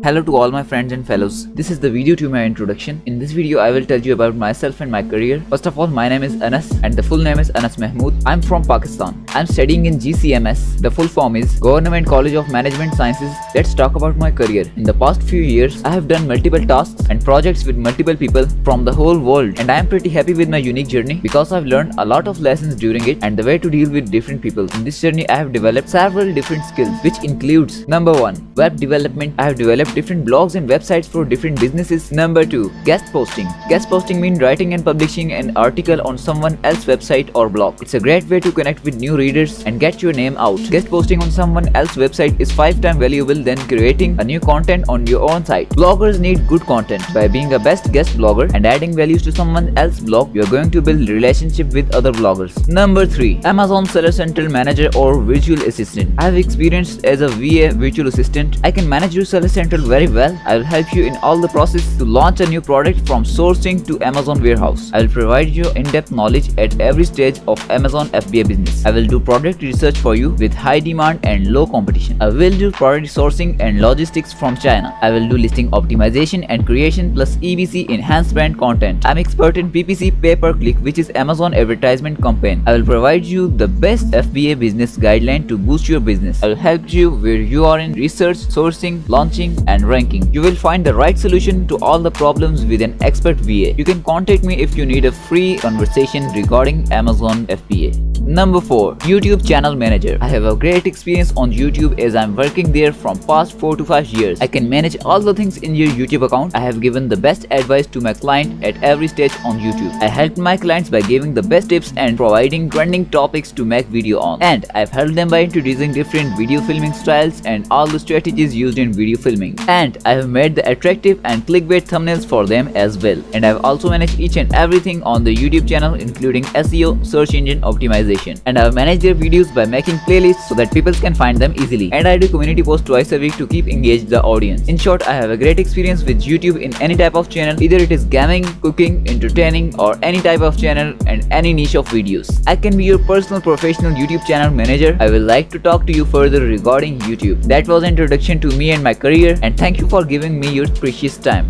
Hello to all my friends and fellows. This is the video to my introduction. In this video, I will tell you about myself and my career. First of all, my name is Anas and the full name is Anas Mahmood. I'm from Pakistan. I'm studying in GCMS. The full form is Government College of Management Sciences. Let's talk about my career. In the past few years, I have done multiple tasks and projects with multiple people from the whole world, and I am pretty happy with my unique journey because I've learned a lot of lessons during it and the way to deal with different people. In this journey, I have developed several different skills, which includes number 1, web development. I have developed different blogs and websites for different businesses. Number 2, guest posting. Guest posting means writing and publishing an article on someone else's website or blog. It's a great way to connect with new readers and get your name out. Guest posting on someone else's website is 5 times valuable than creating a new content on your own site. Bloggers need good content. By being a best guest blogger and adding values to someone else's blog, you are going to build relationship with other bloggers. Number 3, Amazon Seller Central Manager or Virtual Assistant. I have experienced as a VA virtual assistant. I can manage your Seller Central very well. I will help you in all the process to launch a new product from sourcing to Amazon warehouse. I will provide you in-depth knowledge at every stage of Amazon FBA business. I will do product research for you with high demand and low competition. I will do product sourcing and logistics from China. I will do listing optimization and creation plus EBC enhanced brand content. I'm expert in PPC pay-per-click, which is Amazon advertisement campaign. I will provide you the best FBA business guideline to boost your business. I will help you where you are in research, sourcing, launching and ranking. You will find the right solution to all the problems with an expert VA. You can contact me if you need a free conversation regarding Amazon FBA. Number 4, YouTube channel manager. I have a great experience on YouTube as I'm working there from past 4 to 5 years. I can manage all the things in your YouTube account. I have given the best advice to my client at every stage on YouTube. I helped my clients by giving the best tips and providing trending topics to make video on. And I've helped them by introducing different video filming styles and all the strategies used in video filming. And I have made the attractive and clickbait thumbnails for them as well. And I've also managed each and everything on the YouTube channel, including SEO, search engine optimization. And I've managed their videos by making playlists so that people can find them easily. And I do community posts twice a week to keep engaged the audience. In short, I have a great experience with YouTube in any type of channel, either it is gaming, cooking, entertaining, or any type of channel and any niche of videos. I can be your personal professional YouTube channel manager. I will like to talk to you further regarding YouTube. That was an introduction to me and my career, and thank you for giving me your precious time.